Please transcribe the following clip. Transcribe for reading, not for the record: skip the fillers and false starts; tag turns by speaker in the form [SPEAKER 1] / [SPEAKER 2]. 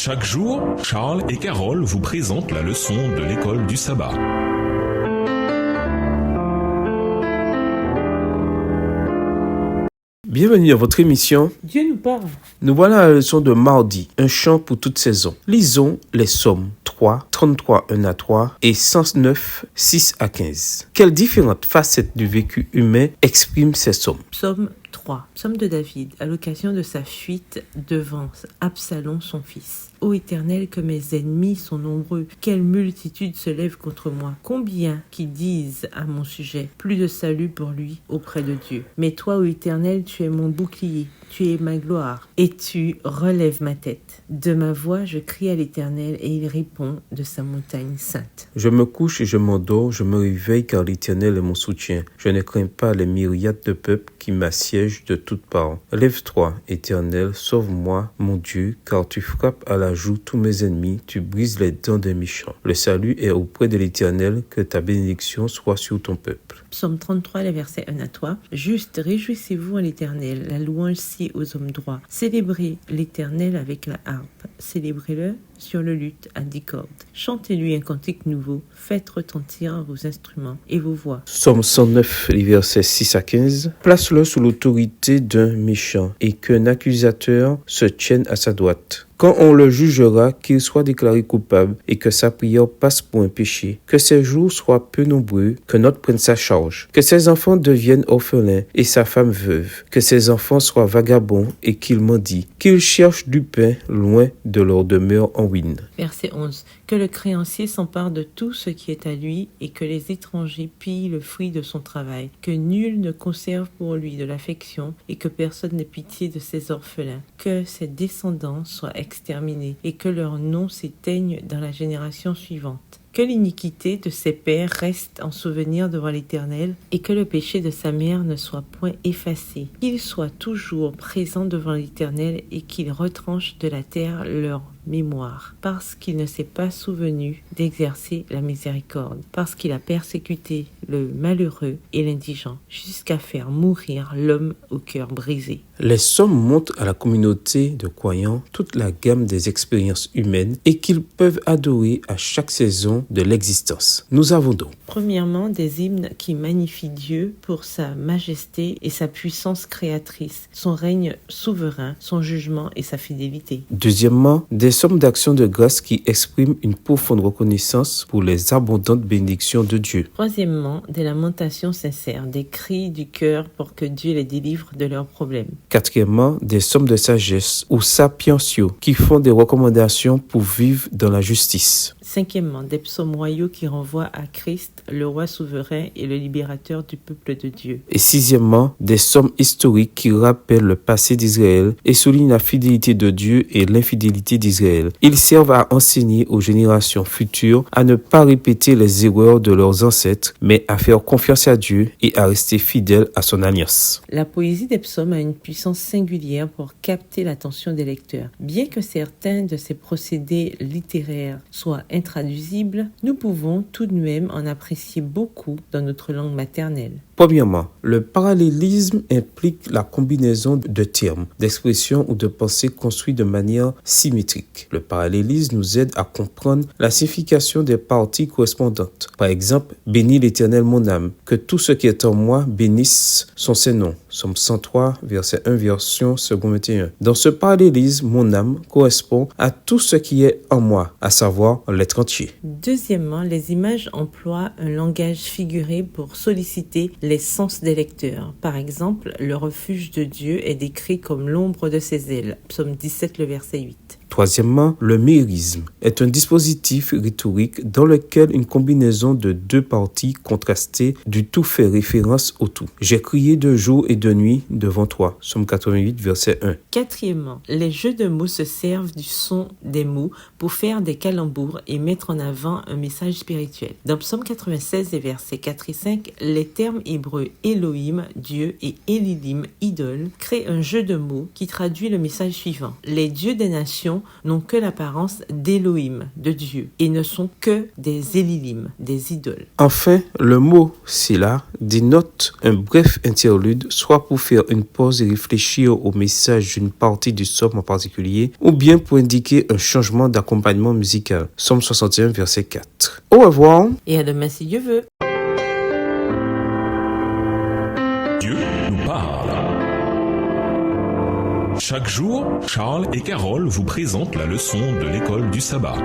[SPEAKER 1] Chaque jour, Charles et Carole vous présentent la leçon de l'école du sabbat.
[SPEAKER 2] Bienvenue dans votre émission.
[SPEAKER 3] Dieu nous parle.
[SPEAKER 2] Nous voilà à la leçon de mardi, un chant pour toute saison. Lisons les psaumes 3, 33, 1 à 3 et 109, 6 à 15. Quelles différentes facettes du vécu humain expriment ces psaumes?
[SPEAKER 3] Psaume 3. Psaume de David, à l'occasion de sa fuite devant Absalom, son fils. Ô Éternel, que mes ennemis sont nombreux, quelle multitude se lève contre moi. Combien qui disent à mon sujet, plus de salut pour lui auprès de Dieu. Mais toi, ô Éternel, tu es mon bouclier, tu es ma gloire, et tu relèves ma tête. De ma voix, je crie à l'Éternel, et il répond de sa montagne sainte.
[SPEAKER 2] Je me couche et je m'endors, je me réveille car l'Éternel est mon soutien. Je ne crains pas les myriades de peuples qui m'assiègent de toutes parts. Lève-toi, Éternel, sauve-moi, mon Dieu, car tu frappes à la joue tous mes ennemis, tu brises les dents des méchants. Le salut est auprès de l'Éternel, que ta bénédiction soit sur ton peuple.
[SPEAKER 3] Psaume 33, les versets 1 à 3. Juste, réjouissez-vous en l'Éternel, la louange sied aux hommes droits. Célébrez l'Éternel avec la harpe. Célébrez-le sur le luth à 10 cordes. Chantez-lui un cantique nouveau. Faites retentir vos instruments et vos voix.
[SPEAKER 2] Psaume 109, les versets 6 à 15. Place-le sous l'autorité d'un méchant et qu'un accusateur se tienne à sa droite. Quand on le jugera, qu'il soit déclaré coupable et que sa prière passe pour un péché, que ses jours soient peu nombreux, que notre prenne sa charge, que ses enfants deviennent orphelins et sa femme veuve, que ses enfants soient vagabonds et qu'ils mendient, qu'ils cherchent du pain loin de leur demeure en ruine.
[SPEAKER 3] Verset 11. Que le créancier s'empare de tout ce qui est à lui et que les étrangers pillent le fruit de son travail, que nul ne conserve pour lui de l'affection et que personne n'ait pitié de ses orphelins, que ses descendants soient exterminés et que leur nom s'éteigne dans la génération suivante. Que l'iniquité de ses pères reste en souvenir devant l'Éternel et que le péché de sa mère ne soit point effacé. Qu'il soit toujours présent devant l'Éternel et qu'il retranche de la terre leur mémoire, parce qu'il ne s'est pas souvenu d'exercer la miséricorde, parce qu'il a persécuté le malheureux et l'indigent, jusqu'à faire mourir l'homme au cœur brisé.
[SPEAKER 2] Les psaumes montrent à la communauté de croyants toute la gamme des expériences humaines et qu'ils peuvent adorer à chaque saison de l'existence. Nous avons donc
[SPEAKER 3] Premièrement, des hymnes qui magnifient Dieu pour sa majesté et sa puissance créatrice, son règne souverain, son jugement et sa fidélité.
[SPEAKER 2] Deuxièmement, des psaumes d'action de grâce qui expriment une profonde reconnaissance pour les abondantes bénédictions de Dieu.
[SPEAKER 3] Troisièmement, des lamentations sincères, des cris du cœur pour que Dieu les délivre de leurs problèmes.
[SPEAKER 2] Quatrièmement, des psaumes de sagesse ou sapientiaux qui font des recommandations pour vivre dans la justice.
[SPEAKER 3] Cinquièmement, des psaumes royaux qui renvoient à Christ, le roi souverain et le libérateur du peuple de Dieu.
[SPEAKER 2] Et sixièmement, des psaumes historiques qui rappellent le passé d'Israël et soulignent la fidélité de Dieu et l'infidélité d'Israël. Ils servent à enseigner aux générations futures à ne pas répéter les erreurs de leurs ancêtres, mais à faire confiance à Dieu et à rester fidèles à son alliance.
[SPEAKER 3] La poésie des psaumes a une puissance singulière pour capter l'attention des lecteurs. Bien que certains de ces procédés littéraires soient intraduisibles, nous pouvons tout de même en apprécier beaucoup dans notre langue maternelle.
[SPEAKER 2] Premièrement, le parallélisme implique la combinaison de termes, d'expressions ou de pensées construits de manière symétrique. Le parallélisme nous aide à comprendre la signification des parties correspondantes. Par exemple, « Bénis l'Éternel mon âme, que tout ce qui est en moi bénisse son Saint-Nom ». Psaume 103, verset 1, version second 21. Dans ce parallélisme, mon âme correspond à tout ce qui est en moi, à savoir l'être entier.
[SPEAKER 3] Deuxièmement, les images emploient un langage figuré pour solliciter les sens des lecteurs. Par exemple, le refuge de Dieu est décrit comme l'ombre de ses ailes. Psaume 17, le verset 8.
[SPEAKER 2] Troisièmement, le mérisme est un dispositif rhétorique dans lequel une combinaison de deux parties contrastées du tout fait référence au tout. J'ai crié de jour et de nuit devant toi. Psaume 88, verset 1.
[SPEAKER 3] Quatrièmement, les jeux de mots se servent du son des mots pour faire des calembours et mettre en avant un message spirituel. Dans Psaume 96, les versets 4 et 5, les termes hébreux Elohim, Dieu, et Elilim, idole, créent un jeu de mots qui traduit le message suivant. Les dieux des nations n'ont que l'apparence d'Élohim, de Dieu, et ne sont que des Élilim, des idoles.
[SPEAKER 2] Enfin, le mot « Sélah » dénote un bref interlude, soit pour faire une pause et réfléchir au message d'une partie du psaume en particulier, ou bien pour indiquer un changement d'accompagnement musical. Psaume 61, verset 4. Au revoir.
[SPEAKER 3] Et à demain si Dieu veut.
[SPEAKER 1] Dieu nous parle. Chaque jour, Charles et Carole vous présentent la leçon de l'école du sabbat.